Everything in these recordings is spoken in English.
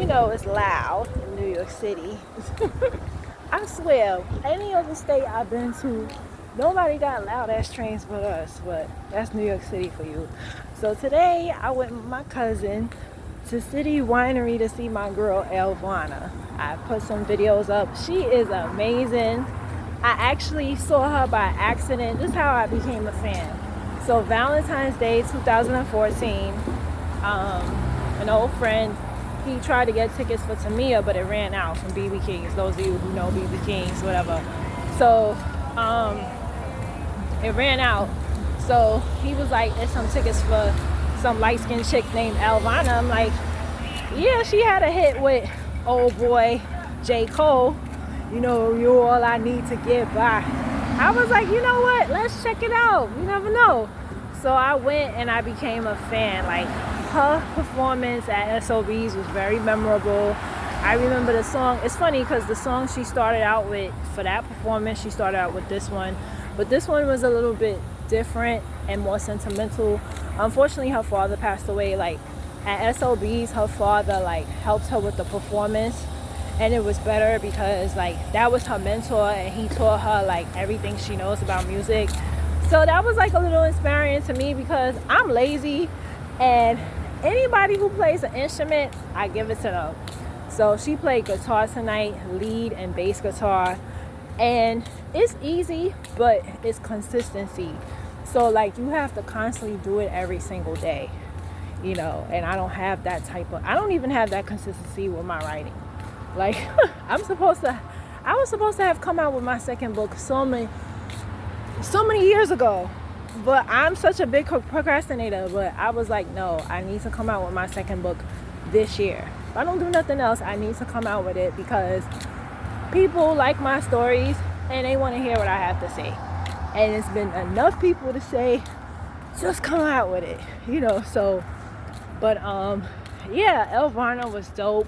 you know it's loud in New York City. I swear, any other state I've been to, nobody got loud ass trains but us. But that's New York City for you. So today I went with my cousin to City Winery to see my girl Elle Varner. I put some videos up. She is amazing. I actually saw her by accident. This is how I became a fan. So Valentine's Day 2014, an old friend, he tried to get tickets for Tamia, but it ran out from BB King's. Those of you who know BB King's, whatever. So it ran out. So he was like, there's some tickets for some light-skinned chick named Elle Varner. I'm like, yeah, she had a hit with old boy J. Cole. You know, you're all I need to get by. I was like, you know what? Let's check it out. You never know. So I went and I became a fan. Like, her performance at SOBs was very memorable. I remember the song. It's funny because the song she started out with for that performance, she started out with this one. But this one was a little bit different and more sentimental. Unfortunately, her father passed away. Like, at SOBs, her father, like, helped her with the performance. And it was better because, like, that was her mentor and he taught her, like, everything she knows about music. So that was, like, a little inspiring to me because I'm lazy and anybody who plays an instrument, I give it to them. So she played guitar tonight, lead and bass guitar. And it's easy, but it's consistency. So, like, you have to constantly do it every single day, you know. And I don't have that I don't even have that consistency with my writing. Like, I was supposed to have come out with my second book so many years ago. But I'm such a big procrastinator. But I was like, no, I need to come out with my second book this year. If I don't do nothing else, I need to come out with it because people like my stories and they want to hear what I have to say. And it's been enough people to say, just come out with it, you know. So, but yeah, Elle Varner was dope.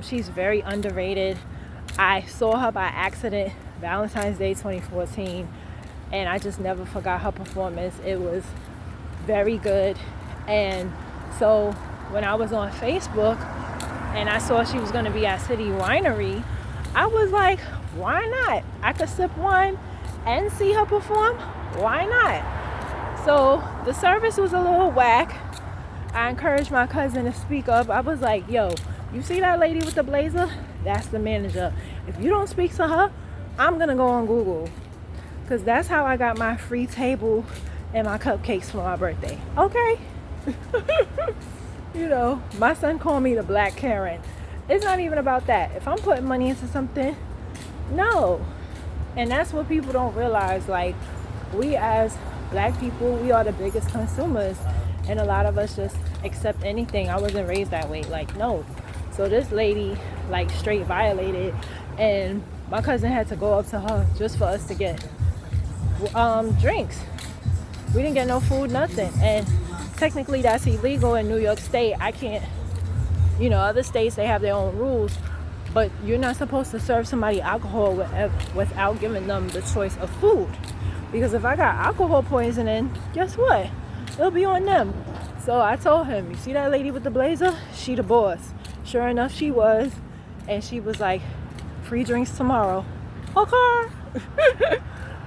She's very underrated. I saw her by accident Valentine's Day 2014 and I just never forgot her performance. It was very good. And so when I was on Facebook and I saw she was going to be at City Winery, I was like, why not? I could sip wine and see her perform. Why not? So the service was a little whack. I encouraged my cousin to speak up. I was like, yo, you see that lady with the blazer? That's the manager. If you don't speak to her, I'm going to go on Google. Because that's how I got my free table and my cupcakes for my birthday. Okay? You know, my son called me the Black Karen. It's not even about that. If I'm putting money into something, no. And that's what people don't realize. Like, we as black people, we are the biggest consumers. And a lot of us just accept anything. I wasn't raised that way. Like, no. So this lady, like, straight violated. And my cousin had to go up to her just for us to get drinks. We didn't get no food, nothing. And technically that's illegal in New York State. I can't, you know, other states, they have their own rules. But you're not supposed to serve somebody alcohol without giving them the choice of food. Because if I got alcohol poisoning, guess what? It'll be on them. So I told him, you see that lady with the blazer? She the boss. Sure enough, she was. And she was like, free drinks tomorrow. Okay.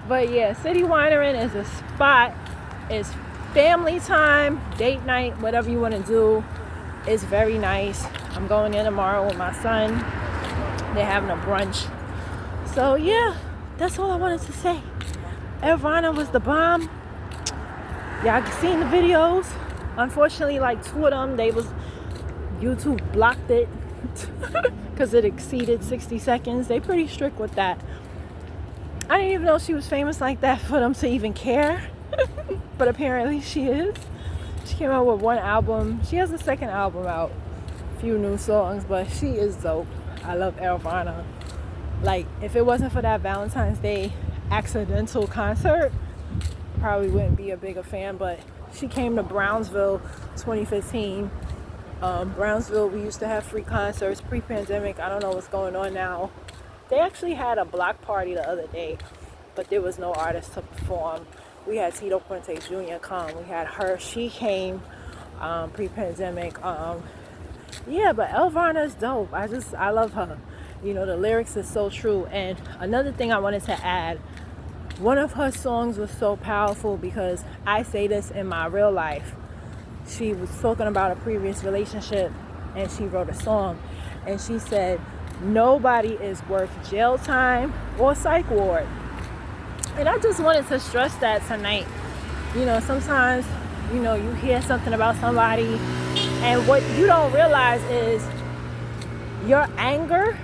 But yeah, City Winery is a spot. It's family time, date night, whatever you want to do. It's very nice. I'm going in tomorrow with my son. They're having a brunch. So yeah, that's all I wanted to say. Elle Varner was the bomb. Y'all seen the videos. Unfortunately, like 2 of them, YouTube blocked it because it exceeded 60 seconds. They pretty strict with that. I didn't even know she was famous like that for them to even care. But apparently she is. She came out with 1 album. She has a 2nd album out. A few new songs, but she is dope. I love Elle Varner. Like, if it wasn't for that Valentine's Day accidental concert, probably wouldn't be a bigger fan. But she came to Brownsville 2015. Brownsville, we used to have free concerts pre-pandemic. I don't know what's going on now. They actually had a block party the other day, but there was no artist to perform. We had Tito Puente Jr. come. We had her. She came pre-pandemic. Yeah, but Elle varner is dope. I love her. You know, the lyrics is so true. And another thing I wanted to add, one of her songs was so powerful because I say this in my real life. She was talking about a previous relationship and she wrote a song and she said, nobody is worth jail time or psych ward. And I just wanted to stress that tonight. You know, sometimes, you know, you hear something about somebody and what you don't realize is your anger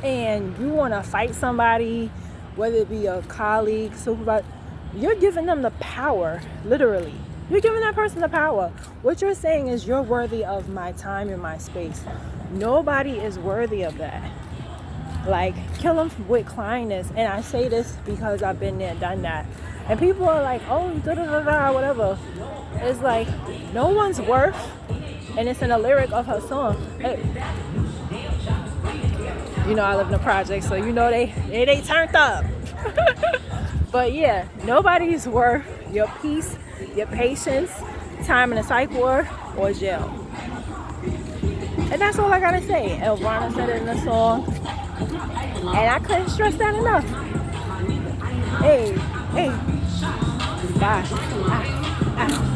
and you want to fight somebody, whether it be a colleague, supervisor, you're giving them the power, literally. You're giving that person the power. What you're saying is you're worthy of my time and my space. Nobody is worthy of that. Like, kill them with kindness. And I say this because I've been there, done that. And people are like, oh, da-da-da-da, whatever. It's like, no one's worth, and it's in a lyric of her song. Hey. You know, I live in a project, so you know they turned up. But yeah, nobody's worth your peace, your patience, time in a psych ward, or jail. And that's all I gotta say. Elle varner said it in the song, and I couldn't stress that enough. Hey, bye.